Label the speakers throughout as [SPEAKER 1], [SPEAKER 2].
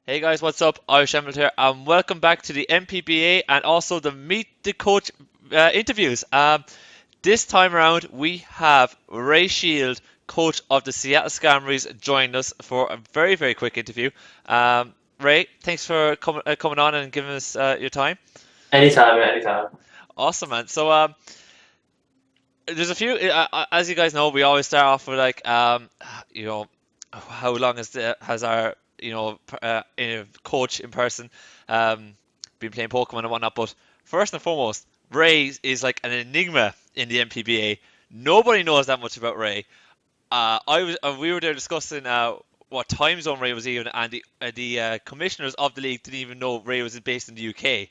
[SPEAKER 1] Hey guys, what's up? IrishEmerald here, and welcome back to the NPBA and also the Meet the Coach interviews. This time around, we have Ray Shield, coach of the Seattle Skarmorys, joining us for a very, very quick interview. Ray, thanks for coming on and giving us your time.
[SPEAKER 2] Anytime, anytime.
[SPEAKER 1] Awesome, man. So, there's a few, as you guys know, we always start off with you know, how long has our coach in person um, been playing Pokemon and whatnot. But first and foremost, Ray is like an enigma in the MPBA. Nobody knows that much about Ray. We were there discussing what time zone Ray was in, and the commissioners of the league didn't even know Ray was based in the UK.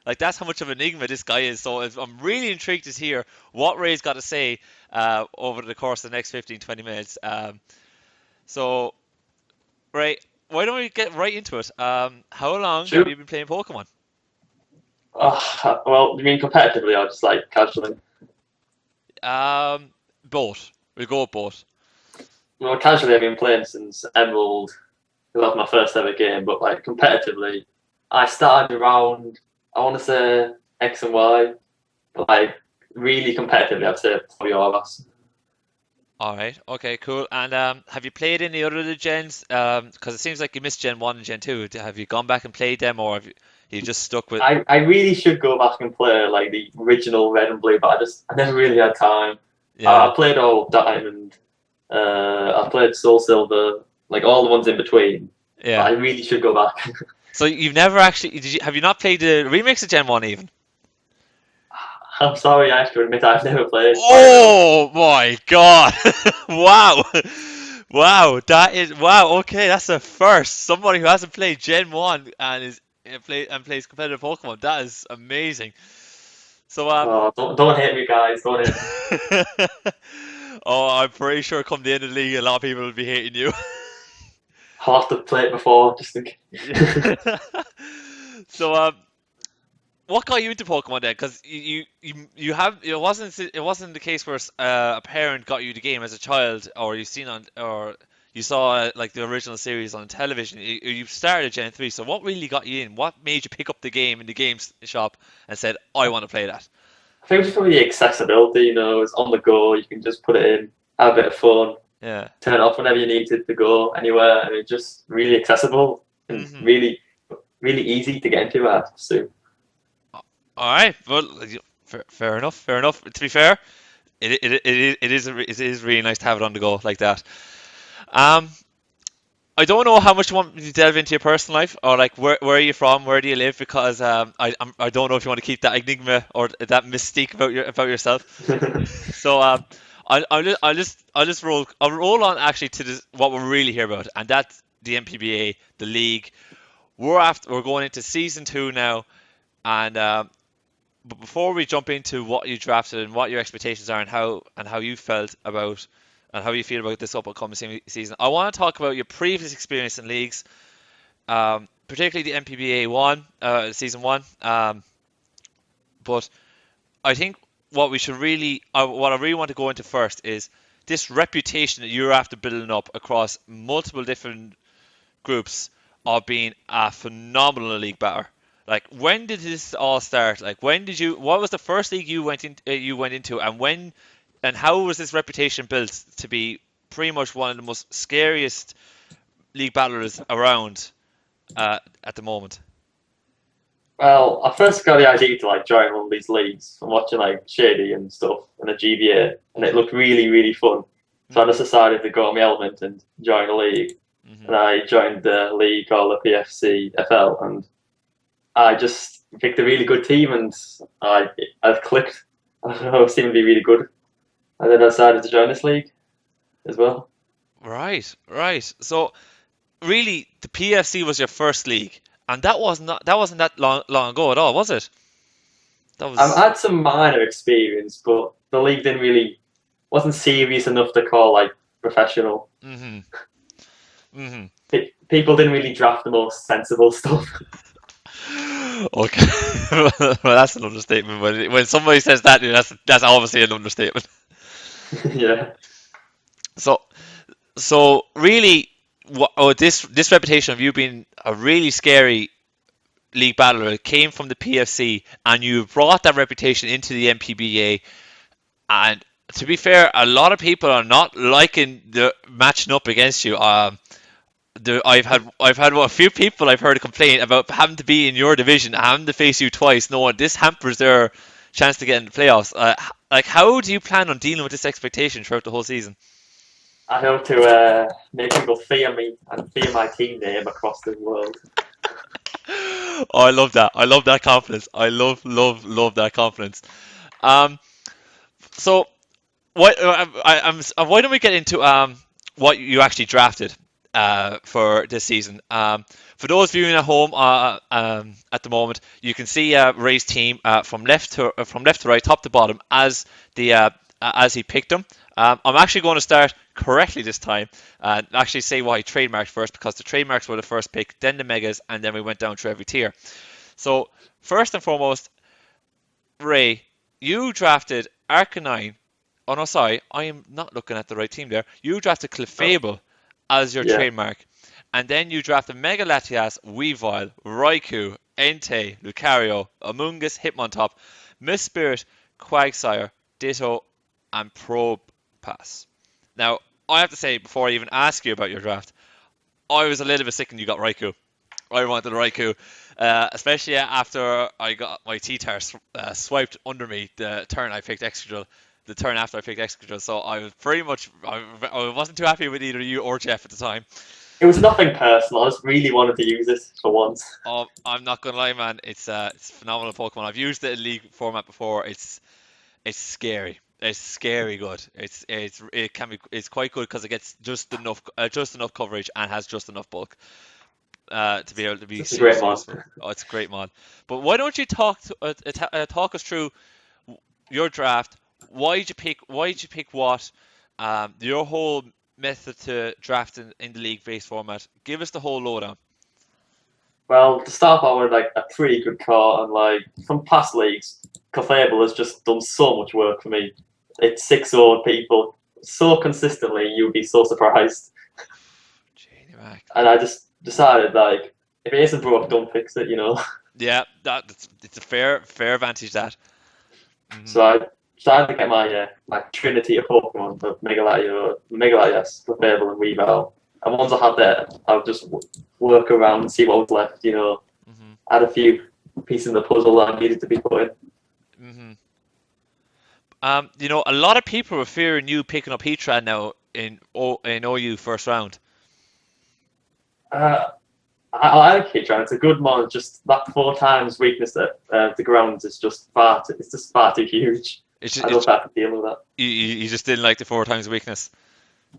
[SPEAKER 1] Like that's how much of an enigma this guy is. So I'm really intrigued to hear what Ray's got to say over the course of the next 15, 20 minutes. So Ray, why don't we get right into it? How long have
[SPEAKER 2] Shoot.
[SPEAKER 1] you been playing Pokemon?
[SPEAKER 2] Well, you mean competitively or just like casually?
[SPEAKER 1] Both. We'll go with both.
[SPEAKER 2] Well, casually I've been playing since Emerald. It was my first ever game, but like competitively, I started around, I want to say X and Y, but like really competitively, I'd say probably all of us.
[SPEAKER 1] All right. Okay. Cool. And have you played any other of the gens? Because it seems like you missed Gen 1 and Gen 2. Have you gone back and played them, or have you just stuck with?
[SPEAKER 2] I really should go back and play like the original Red and Blue, but I never really had time.
[SPEAKER 1] Yeah.
[SPEAKER 2] I played all Diamond, I played Soul Silver, like all the ones in between. But
[SPEAKER 1] Yeah.
[SPEAKER 2] I really should go back.
[SPEAKER 1] So you've never actually have you not played the remix of Gen 1 even?
[SPEAKER 2] I'm sorry, I have to admit I've never played Fire Emblem.
[SPEAKER 1] Oh my God! Wow. Wow, that is wow. Okay, that's a first. Somebody who hasn't played Gen 1 and plays competitive Pokemon. That is amazing. So
[SPEAKER 2] Oh, don't hate me, guys. Don't hate me.
[SPEAKER 1] oh, I'm pretty sure come the end of the league, a lot of people will be hating you.
[SPEAKER 2] I'll have to play it before, just in case.
[SPEAKER 1] So what got you into Pokemon then? Because you have it wasn't the case where a parent got you the game as a child, or you saw like the original series on television. You started Gen 3. So what really got you in? What made you pick up the game in the games shop and said, I want to play that?
[SPEAKER 2] I think just probably the accessibility. It's on the go. You can just put it in, have a bit of fun,
[SPEAKER 1] Yeah.
[SPEAKER 2] turn it off whenever you need it to go anywhere, and it's just really accessible and
[SPEAKER 1] Hmm.
[SPEAKER 2] really easy to get into. I have to assume.
[SPEAKER 1] All right. Well, fair enough. Fair enough. To be fair, it is really nice to have it on the go like that. Um, I don't know how much you want me to delve into your personal life, or like where are you from, where do you live, because I don't know if you want to keep that enigma or that mystique about yourself. So I'll roll on actually to what we're really here about, and that's the MPBA, the league. We're going into season 2 now, and but before we jump into what you drafted and what your expectations are and how you felt about and how you feel about this upcoming season, I want to talk about your previous experience in leagues, particularly the MPBA one, season one. But I think what I really want to go into first is this reputation that you're after building up across multiple different groups of being a phenomenal league batter. Like, when did this all start? Like, what was the first league you went into, and how was this reputation built to be pretty much one of the most scariest league battlers around at the moment?
[SPEAKER 2] Well, I first got the idea to like join one of these leagues from watching like Shady and stuff and the GBA, and it looked really fun. So I
[SPEAKER 1] Hmm.
[SPEAKER 2] just decided to go on my element and join a league.
[SPEAKER 1] Hmm.
[SPEAKER 2] And I joined the league called the PFC FL, and I just picked a really good team, and I clicked. I don't know, it seemed to be really good, and then I decided to join this league as well.
[SPEAKER 1] Right, right. So really, the PFC was your first league, and that wasn't that long ago at all, was it? That
[SPEAKER 2] I've
[SPEAKER 1] was.
[SPEAKER 2] had some minor experience, but the league didn't really wasn't serious enough to call like professional.
[SPEAKER 1] Hmm. Hmm.
[SPEAKER 2] People didn't really draft the most sensible stuff.
[SPEAKER 1] Okay, well, that's an understatement. When somebody says that, that's obviously an understatement.
[SPEAKER 2] Yeah.
[SPEAKER 1] So, so really, this reputation of you being a really scary league battler came from the PFC, and you brought that reputation into the NPBA. And to be fair, a lot of people are not liking the matching up against you. I've had a few people I've heard complain about having to be in your division, having to face you twice, knowing this hampers their chance to get in the playoffs. Like, how do you plan on dealing with this expectation throughout the whole season?
[SPEAKER 2] I hope to make people fear me and fear my team name across the world.
[SPEAKER 1] Oh, I love that. I love that confidence. I love that confidence. Um, so why don't we get into what you actually drafted for this season? For those viewing at home at the moment, you can see Ray's team from left to right, top to bottom, as he picked them. I'm actually going to start correctly this time and actually say why he trademarked first, because the trademarks were the first pick, then the megas, and then we went down through every tier. So first and foremost, Ray, you drafted Arcanine. Oh no, sorry, I am not looking at the right team there. You drafted Clefable as your
[SPEAKER 2] Yeah.
[SPEAKER 1] trademark, and then you drafted Mega Latias, Weavile, Raikou, Entei, Lucario, Amoonguss, Hitmontop, Miss Spirit, Quagsire, Ditto, and Probopass. Now, I have to say, before I even ask you about your draft, I was a little bit sick when you got Raikou. I wanted Raikou, especially after I got my T-Tar swiped under me the turn I picked Excadrill, the turn after I picked Excadrill. So I was pretty much, I wasn't too happy with either you or Jeff at the time.
[SPEAKER 2] It was nothing personal. I just really wanted to use it for once.
[SPEAKER 1] I'm not gonna lie, man. It's phenomenal Pokemon. I've used it in League format before. It's scary. It's scary good. It's quite good because it gets just enough coverage and has just enough bulk to be able to be
[SPEAKER 2] It's a great
[SPEAKER 1] seriously
[SPEAKER 2] mod.
[SPEAKER 1] useful. Oh, it's a great mod. But why don't you talk us through your draft? Why did you pick what? Your whole method to draft in the league-based format. Give us the whole lowdown.
[SPEAKER 2] Well, to start off, I wanted like a pretty good car, and like from past leagues, Clefable has just done so much work for me. It's 6-0 people so consistently, you'd be so surprised.
[SPEAKER 1] Genie Mac.
[SPEAKER 2] And I just decided like if it isn't broke, don't fix it, you know.
[SPEAKER 1] Yeah, it's a fair advantage that.
[SPEAKER 2] So I decided to get my trinity of Pokemon, the Megalaios, Clefable, and Weavile. And once I had that, I would just work around and see what was left, you know. Add a few pieces in the puzzle that needed to be put in.
[SPEAKER 1] A lot of people were fearing you picking up Heatran now in OU first round.
[SPEAKER 2] I like Heatran. It's a good mod. Just that 4 times weakness at the grounds is just far too huge. I don't have to deal with that.
[SPEAKER 1] You just didn't like the 4 times weakness.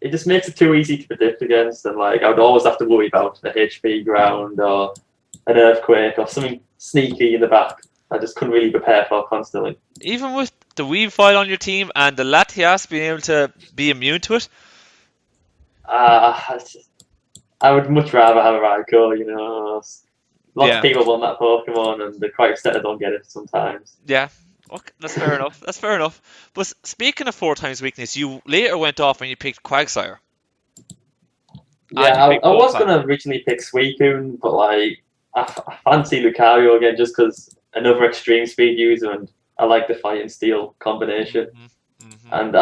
[SPEAKER 2] It just makes it too easy to predict against, and like I would always have to worry about a HP ground or an earthquake or something sneaky in the back. I just couldn't really prepare for constantly.
[SPEAKER 1] Even with the Weavile on your team and the Latias being able to be immune to it?
[SPEAKER 2] I would much rather have a Raikou, you know. Lots of people want that Pokemon, and they're quite upset I don't get it sometimes.
[SPEAKER 1] Yeah, okay, that's fair enough. That's fair enough. But speaking of 4 times weakness, you later went off and you picked Quagsire.
[SPEAKER 2] Yeah, I was going to originally pick Suicune, but like I fancy Lucario again just because another extreme speed user, and I like the Fire and Steel combination. And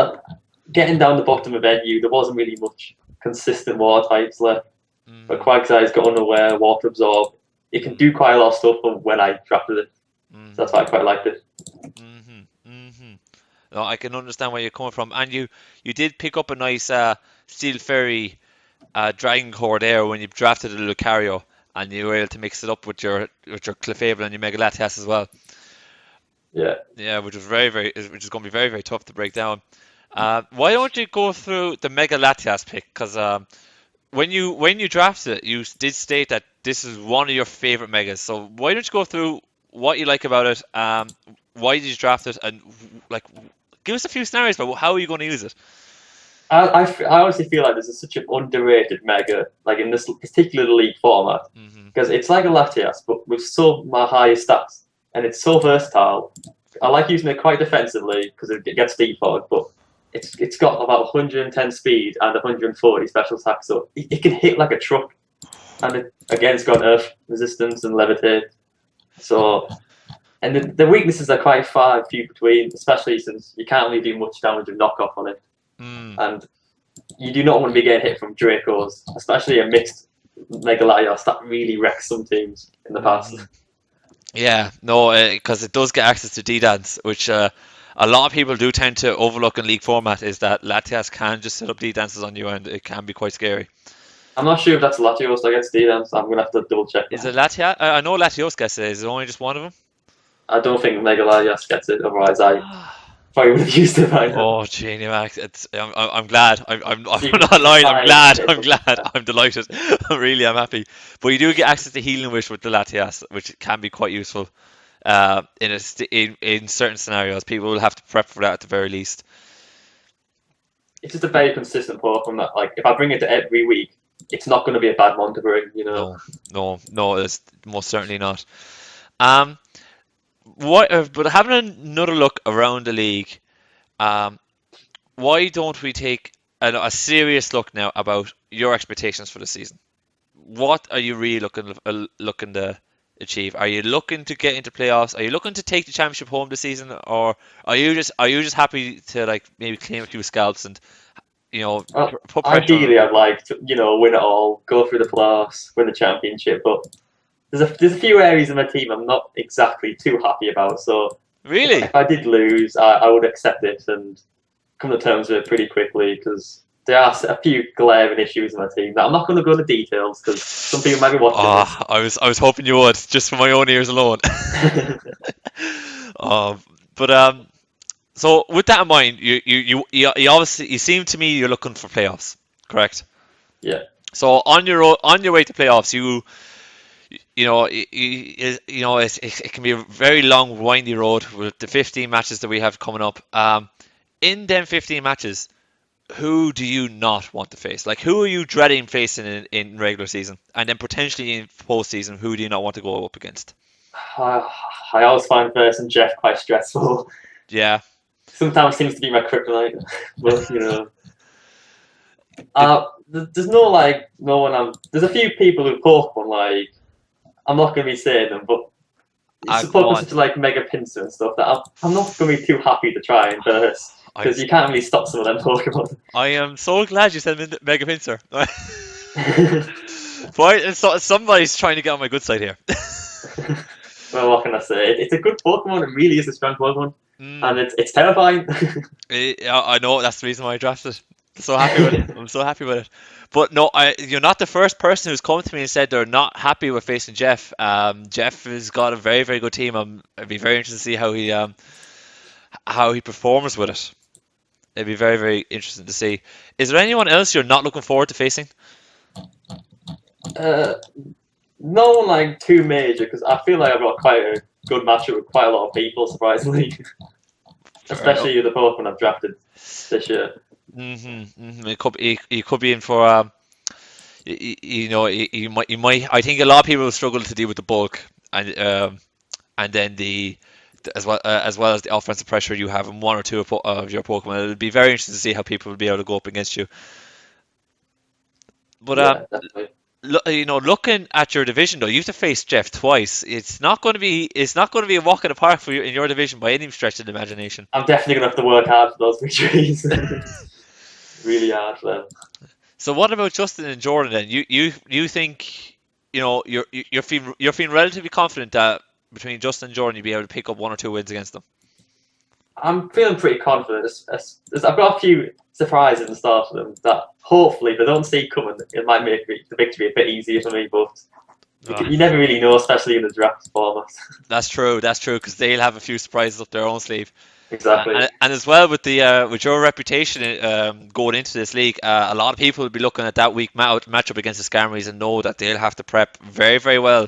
[SPEAKER 2] getting down the bottom of NU, there wasn't really much consistent water types left. But Quagsire's got Unaware, Water Absorb. It can do quite a lot of stuff from when I drafted it. So that's why I quite liked it.
[SPEAKER 1] No, I can understand where you're coming from. And you did pick up a nice Steel Fairy Dragon Core there when you drafted the Lucario, and you were able to mix it up with your Clefable and your Mega Latias as well.
[SPEAKER 2] Yeah,
[SPEAKER 1] which is going to be very, very tough to break down. Why don't you go through the Mega Latias pick? Because when you drafted it, you did state that this is one of your favorite megas. So why don't you go through what you like about it? Why did you draft it? And like, give us a few scenarios about how are you going to use it.
[SPEAKER 2] I honestly feel like this is such an underrated mega, like in this particular league format, because it's like a Latias, but with so much higher stats, and it's so versatile. I like using it quite defensively because it gets default, but it's got about 110 speed and 140 special attack, so it can hit like a truck. And again, it's got earth resistance and levitate. So, and the weaknesses are quite far and few between, especially since you can't really do much damage with knockoff on it.
[SPEAKER 1] Mm.
[SPEAKER 2] And you do not want to be getting hit from Dracos, especially a mixed Mega Latios that really wrecks some teams in the past.
[SPEAKER 1] Yeah, no, because it does get access to D-Dance, which a lot of people do tend to overlook in League format, is that Latias can just set up D-Dances on you, and it can be quite scary.
[SPEAKER 2] I'm not sure if that's Latios that gets D-Dance. I'm going to have to double check
[SPEAKER 1] Is
[SPEAKER 2] that.
[SPEAKER 1] it Latias? I know Latios gets it. Is it only just one of them?
[SPEAKER 2] I don't think Mega Latios gets it, otherwise I probably would have used it by now.
[SPEAKER 1] Oh, genie, Max, I'm glad. I'm
[SPEAKER 2] You
[SPEAKER 1] not lying. I'm
[SPEAKER 2] find
[SPEAKER 1] glad. I'm
[SPEAKER 2] it.
[SPEAKER 1] glad. I'm delighted. I'm happy. But you do get access to Healing Wish with the Latias, which can be quite useful. In certain scenarios, people will have to prep for that at the very least.
[SPEAKER 2] It's just a very consistent Pokemon that, like, if I bring it to every week, it's not going to be a bad one to bring, you know.
[SPEAKER 1] No, it's most certainly not. Um, but having another look around the league, why don't we take a serious look now about your expectations for the season? What are you really looking to achieve? Are you looking to get into playoffs? Are you looking to take the championship home this season, or are you just happy to like maybe claim a few scalps and put pressure on?
[SPEAKER 2] Ideally, I'd like to, win it all, go through the playoffs, win the championship, but there's a few areas of my team I'm not exactly too happy about. So
[SPEAKER 1] Really?
[SPEAKER 2] if I did lose, I would accept it and come to terms with it pretty quickly because there are a few glaring issues in my team that I'm not going to go into details because some people might be watching this.
[SPEAKER 1] I was hoping you would, just for my own ears alone. But so with that in mind, you obviously you seem to me you're looking for playoffs, correct?
[SPEAKER 2] Yeah.
[SPEAKER 1] So on your way to playoffs, it can be a very long, windy road with the 15 matches that we have coming up. In them 15 matches, who do you not want to face? Like, who are you dreading facing in regular season, and then potentially in postseason, who do you not want to go up against?
[SPEAKER 2] I always find Versus Jeff quite stressful.
[SPEAKER 1] Yeah.
[SPEAKER 2] Sometimes seems to be my kryptonite, but
[SPEAKER 1] It,
[SPEAKER 2] there's no one. There's a few people who Pokemon like. I'm not going to be saying them, but it's
[SPEAKER 1] go
[SPEAKER 2] Pokemon
[SPEAKER 1] on.
[SPEAKER 2] such like Mega Pinsir and stuff that I'm not going to be too happy to try and verse because you can't really stop some of them Pokemon.
[SPEAKER 1] I am so glad you said Mega Pinsir. Boy, somebody's trying to get on my good side here.
[SPEAKER 2] Well, what can I say? It's a good Pokemon. It really is a strong Pokemon, and it's terrifying.
[SPEAKER 1] I know, that's the reason why I drafted it. So happy with it. I'm so happy with it. But no, you're not the first person who's come to me and said they're not happy with facing Jeff. Jeff has got a very, very good team. I'd be very interested to see how he performs with it. It'd be very, very interesting to see. Is there anyone else you're not looking forward to facing?
[SPEAKER 2] No one like too major because I feel like I've got quite a good matchup with quite a lot of people, surprisingly. Especially the Pokemon I've drafted this year.
[SPEAKER 1] He could be in for you might. I think a lot of people will struggle to deal with the bulk and then as well as the offensive pressure you have in one or two of your Pokemon. It'll be very interesting to see how people will be able to go up against you. But
[SPEAKER 2] Definitely.
[SPEAKER 1] looking at your division though, you have to face Jeff twice. It's not going to be a walk in the park for you in your division by any stretch of the imagination.
[SPEAKER 2] I'm definitely gonna have to work hard for those victories. Really hard for them.
[SPEAKER 1] So what about Justin and Jordan then? You think you're feeling relatively confident that between Justin and Jordan you'll be able to pick up one or two wins against them?
[SPEAKER 2] I'm feeling pretty confident. I've got a few surprises at the start of them that hopefully they don't see coming. It might make the victory a bit easier for me, but you never really know, especially in the draft format.
[SPEAKER 1] That's true, because they'll have a few surprises up their own sleeve.
[SPEAKER 2] Exactly.
[SPEAKER 1] And as well with your reputation going into this league, a lot of people will be looking at that week matchup against the Skarmorys and know that they'll have to prep very, very well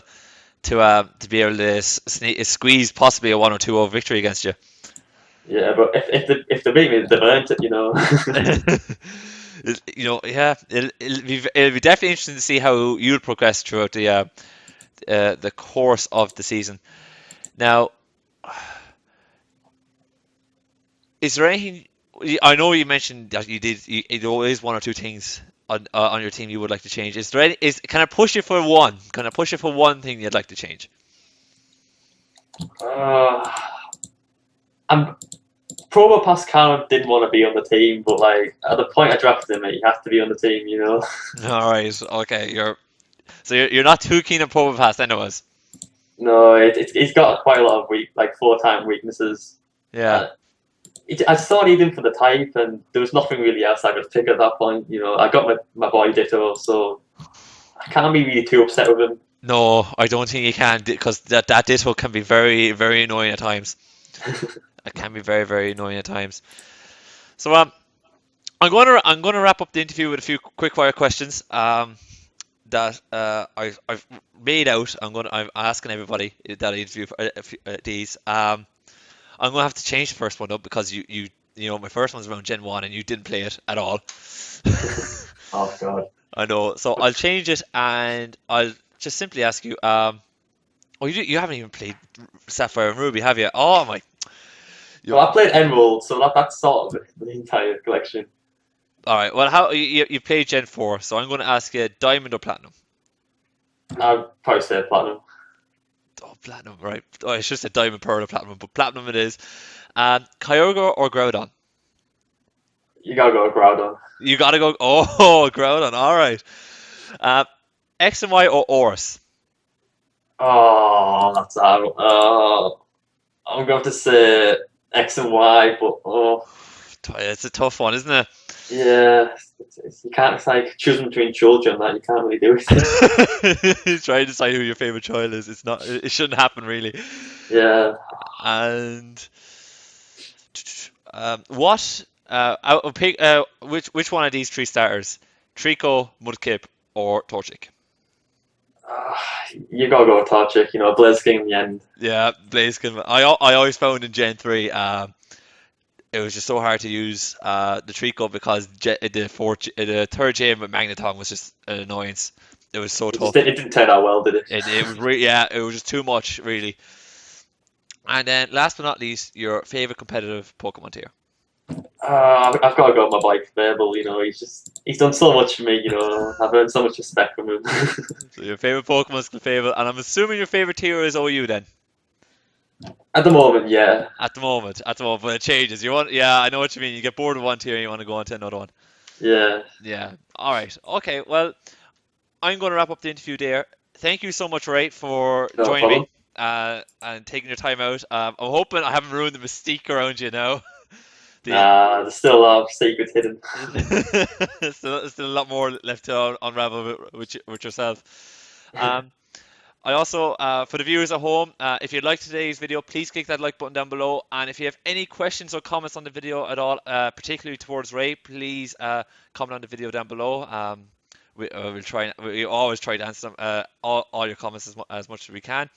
[SPEAKER 1] to be able to squeeze possibly a 1 or 2-0 victory against you.
[SPEAKER 2] Yeah, but if they beat me, they've earned it,
[SPEAKER 1] Yeah, it'll be definitely interesting to see how you'll progress throughout the course of the season. Now, is there anything? I know you mentioned that there always one or two things on your team you would like to change. Is there any, is can I push you for one? Can I push you for one thing you'd like to change?
[SPEAKER 2] Uh, I'm Probo Pascal didn't want to be on the team, but like at the point I drafted him, he has to be on the team. You know.
[SPEAKER 1] All right, okay, you're not too keen on Probo Pass, anyways.
[SPEAKER 2] No, he's got quite a lot of like 4-time weaknesses.
[SPEAKER 1] Yeah.
[SPEAKER 2] Uh, I saw it even for the type, and there was nothing really else I could pick at that point. You know, I got my boy Ditto, so I can't be really too upset with him.
[SPEAKER 1] No, I don't think you can because that Ditto can be very very annoying at times. It can be very very annoying at times. So I'm gonna wrap up the interview with a few quick fire questions. That I've made out. I'm asking everybody that I interview for these. I'm gonna have to change the first one up because you know my first one's around Gen 1 and you didn't play it at all.
[SPEAKER 2] Oh God.
[SPEAKER 1] I know, so I'll change it and I'll just simply ask you. Oh, you haven't even played Sapphire and Ruby, have you? Oh my.
[SPEAKER 2] Well,
[SPEAKER 1] You,
[SPEAKER 2] I played Emerald, so that's sort of the entire collection.
[SPEAKER 1] all right. Well, how you played Gen 4, so I'm going to ask you Diamond or Platinum.
[SPEAKER 2] I'd probably say Platinum.
[SPEAKER 1] Oh, Platinum, right? Oh, I should have said Diamond, Pearl, or Platinum, but Platinum it is. Kyogre or Groudon?
[SPEAKER 2] You gotta go with Groudon.
[SPEAKER 1] You gotta go. Oh, Groudon. All right. Uh, X and Y or Oris?
[SPEAKER 2] Oh, that's hard. I'm going to say X and Y, but
[SPEAKER 1] It's a tough one, isn't it?
[SPEAKER 2] yeah, you can't. It's like choosing between children that you can't really do it.
[SPEAKER 1] Try to decide who your favorite child is. It's not. It shouldn't happen, really.
[SPEAKER 2] Yeah.
[SPEAKER 1] And what? I'll pick. Which one of these three starters? Trico, Mudkip, or Torchic?
[SPEAKER 2] Uh, you gotta go with Torchic, you know, Blaziken in the end.
[SPEAKER 1] Yeah, Blaziken. I always found in Gen 3, it was just so hard to use the Trico because the third gym with Magneton was just an annoyance. It was so tough.
[SPEAKER 2] It didn't turn out well, did it?
[SPEAKER 1] It was yeah, it was just too much really. And then last but not least, your favorite competitive Pokemon tier.
[SPEAKER 2] I've got to go with my boy Fable, you know, he's done so much for me, you know, I've earned so much respect from him.
[SPEAKER 1] So your favorite Pokemon is Clefable, and I'm assuming your favorite tier is OU then.
[SPEAKER 2] At the moment, yeah.
[SPEAKER 1] At the moment, but it changes. You want, yeah, I know what you mean. You get bored of one tier and you want to go on to another one.
[SPEAKER 2] Yeah.
[SPEAKER 1] Yeah. All right. Okay. Well, I'm going to wrap up the interview there. Thank you so much, Ray, for
[SPEAKER 2] No
[SPEAKER 1] joining me
[SPEAKER 2] problem.
[SPEAKER 1] and taking your time out. I'm hoping I haven't ruined the mystique around you now. The
[SPEAKER 2] Nah, there's still a lot of secrets hidden.
[SPEAKER 1] still a lot more left to unravel with yourself. I also, for the viewers at home, if you liked today's video, please click that like button down below. And if you have any questions or comments on the video at all, particularly towards Ray, please comment on the video down below. We always try to answer them, all your comments as much as we can.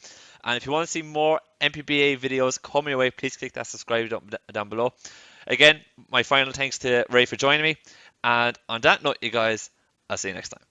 [SPEAKER 1] And if you want to see more NPBA videos coming your way, please click that subscribe down below. Again, my final thanks to Ray for joining me. And on that note, you guys, I'll see you next time.